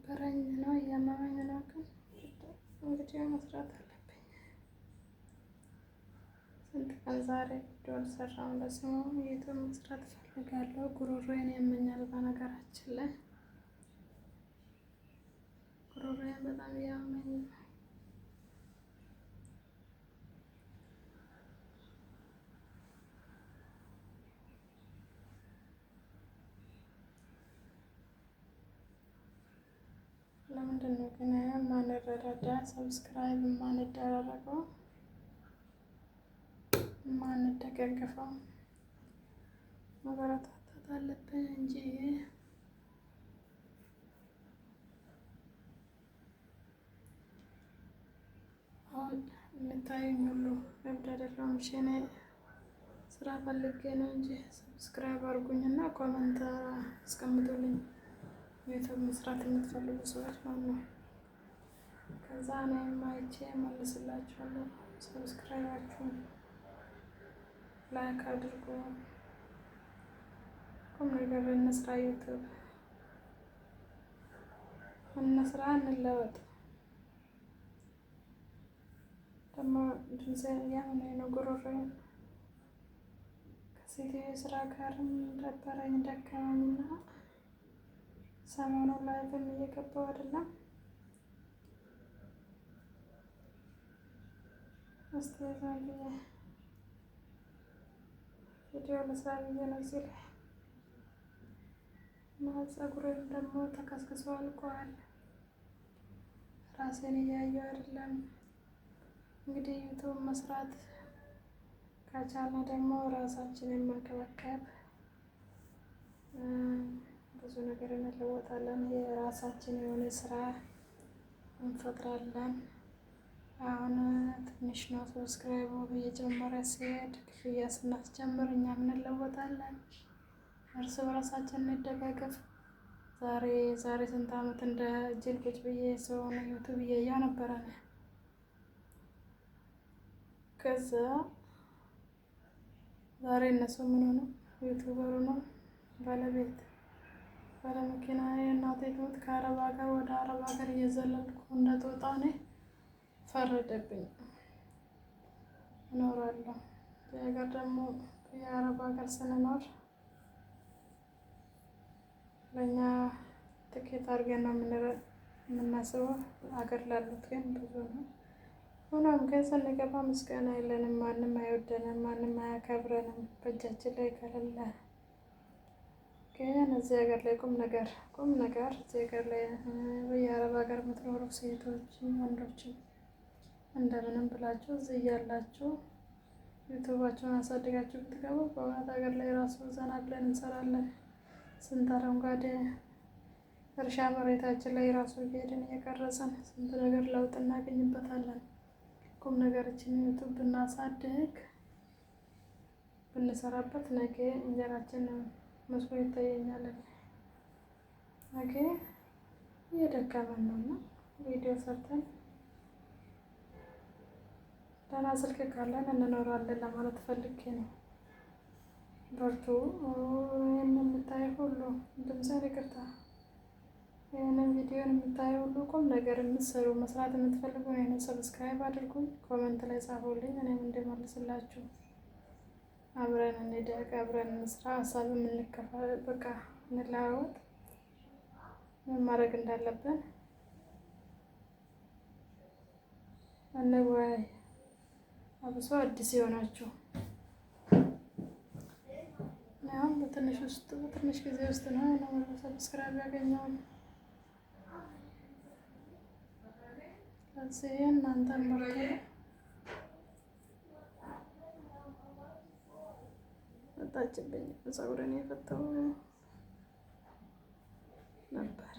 እየደበረኝ ነው፣ እያመመኝ ነው። ግን እንግዲህ መስራት አለብኝ። ስንት ቀን ዛሬ ቪዲዮ አልሰራም። በስሙ ዩቱብ መስራት እፈልጋለሁ። ጉሮሮዬን ያመኛል። በነገራችን ላይ ጉሮሮዬን በጣም እያመመኝ ነው። ለምንድን ነው ግን ማንረዳዳ? ሰብስክራይብ ማንደራረገው? ማንደጋገፈው? መበረታታት አለብን እንጂ አሁን የምታዩኝ ሁሉ እብድ አይደለሁም። እሺ እኔ ስራ ፈልጌ ነው እንጂ ሰብስክራይብ አድርጉኝና ኮመንት አስቀምጡልኝ። ዩቱብ መስራት የምትፈልጉ ሰዎች ማለት ነው። ከዛ እኔም አይቼ እመልስላችኋለሁ። ሰብስክራይባችሁን ላይክ አድርጉ። ቁም ነገር እንስራ። ዩቱብ እንስራ፣ እንለወጥ። ደግሞ ድምፄ እያመመኝ ነው፣ ጉሮሮዬን ከሴትዮ ስራ ጋርም ደበረኝ ደከመኝና ሰሞኑን ላይቭም እየገባሁ አይደለም። እስቲ ዝም ብዬ ቪዲዮ ልስራ ብዬ ነው እዚህ ላይ እና ፀጉሬም ደግሞ ተከስክሶ አልቋል። ራሴን እያየሁ አይደለም። እንግዲህ ዩቱብ መስራት ከቻልን ደግሞ ራሳችንን መንከባከብ ብዙ ነገር እንለወጣለን። የራሳችን የሆነ ስራ እንፈጥራለን። አሁን ትንሽ ነው ሰብስክራይቡ እየጨመረ ሲሄድ፣ ክፍያ ስናስጀምር እኛም እንለወጣለን። እርስ በራሳችን እንደጋገፍ። ዛሬ ስንት ዓመት እንደ ጅል ቁጭ ብዬ ሰውን ዩቱብ እያየሁ ነበረ። ከዛ ዛሬ እነሱ ምን ሆነ? ዩቱበሩ ነው ባለመኪና እናቴ ትሙት ከአረብ ሀገር ወደ አረብ ሀገር እየዘለልኩ እንደጦጣ እኔ ፈረደብኝ። እኖራለሁ የሀገር ደግሞ የአረብ ሀገር ስንኖር ለእኛ ትኬት አድርገን ነው የምናስበው። ሀገር ላሉት ግን ብዙ ነው። ሆኖም ግን ስንገባ ምስጋና የለንም። ማንም አይወደንም፣ ማንም አያከብረንም በእጃችን ላይ ከሌለ። ግን እዚህ ሀገር ላይ ቁም ነገር እዚህ ሀገር ላይ በየአረብ ሀገር የምትኖሩ ሴቶችም ወንዶችም እንደምንም ብላችሁ እዚህ እያላችሁ ዩቱባችሁን አሳድጋችሁ ብትገቡ በእውነት ሀገር ላይ ራሱ ዘና ብለን እንሰራለን። ስንት አረንጓዴ እርሻ መሬታችን ላይ ራሱ እየሄድን እየቀረጽን ስንት ነገር ለውጥ እናገኝበታለን። ቁም ነገራችን ዩቱብ ብናሳድግ ብንሰራበት ነገ እንጀራችን መስሎ ይታየኛል። ነገ እየደከመን ነውና ቪዲዮ ሰርተን ደህና ስልክ ካለን እንኖራለን ለማለት ፈልጌ ነው። በርቱ። ይህን የምታይ ሁሉ ድምፄን ይቅርታ፣ ይህንን ቪዲዮን የምታይ ሁሉ ቁም ነገር የምትሰሩ መስራት የምትፈልጉ ይህንን ሰብስክራይብ አድርጉኝ፣ ኮመንት ላይ ጻፉልኝ፣ እኔም እንደመልስላችሁ። አብረን እንደግ፣ አብረን እንስራ፣ ሀሳብ የምንከፋል፣ በቃ እንለዋወጥ፣ ምን ማድረግ እንዳለብን እንወያይ። አብሶ አዲስ የሆናችሁ አሁን በትንሽ ጊዜ ውስጥ ነው ሰብስክራይብ ያገኘውን። ስለዚህ እናንተን በርቱ። መጣችብኝ ፀጉሬን የፈተው ነበር።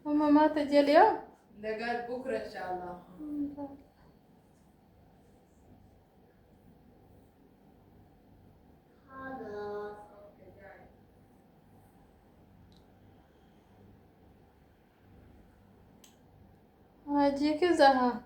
ماما تجي اليوم؟ لا قال بكره ان شاء الله. هجي كذا.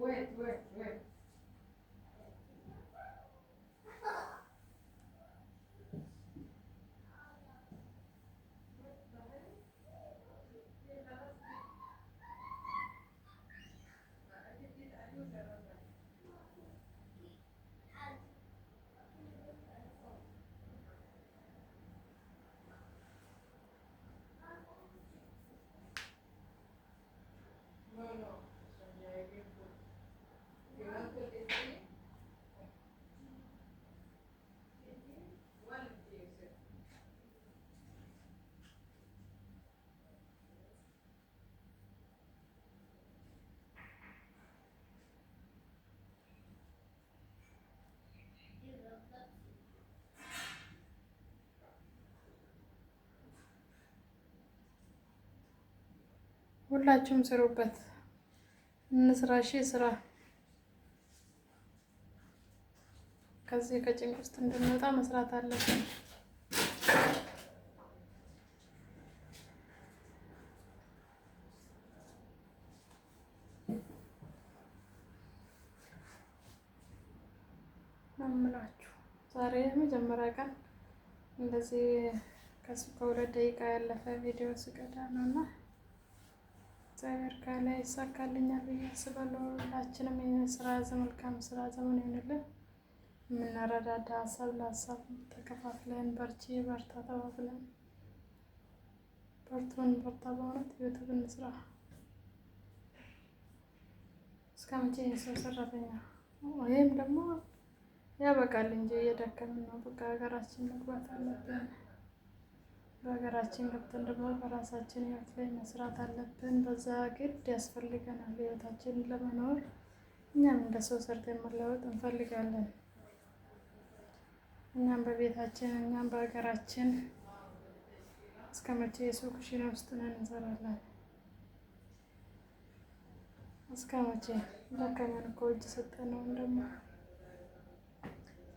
Wait. No. You want to put it in? One piece. ሁላችሁም ስሩበት። እንስራ። እሺ ስራ ከዚህ ከጭንቅ ውስጥ እንድንወጣ መስራት አለብን። እምላችሁ ዛሬ የመጀመሪያ ቀን እንደዚህ ከ2 ደቂቃ ያለፈ ቪዲዮ ስቀዳ ነው እና እግዚአብሔር ካለ ይሳካልኛል ብዬ አስባለሁ። ሁላችንም የስራ መልካም ስራ ዘመን ይሁንልን። የምንረዳዳ ሀሳብ ለሀሳብ ተከፋፍለን በርቺ በርታ ተባብለን በርታ በእውነት ዩቱብ እንስራ። እስከ መቼ የሰው ሰራተኛ? ይህም ደግሞ ያበቃል እንጂ እየደከምን ነው። በቃ ሀገራችን መግባት አለብን። በሀገራችን ገብተን ደግሞ በራሳችን ህይወት ላይ መስራት አለብን። በዛ ግድ ያስፈልገናል ህይወታችንን ለመኖር። እኛም እንደ ሰው ሰርተን መለወጥ እንፈልጋለን። እኛም በቤታችን እኛም በሀገራችን እስከ መቼ የሰው ኩሽና ውስጥ ነን እንሰራለን? እስከ መቼ? ደከመን እኮ እጅ ሰጠነውን ደግሞ።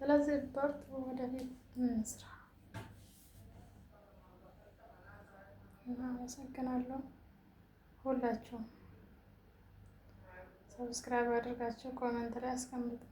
ስለዚህ በርቱ፣ ወደፊት እንስራ። አመሰግናለሁ። ሁላችሁም ሰብስክራይብ አድርጋችሁ ኮሜንት ላይ አስቀምጡ።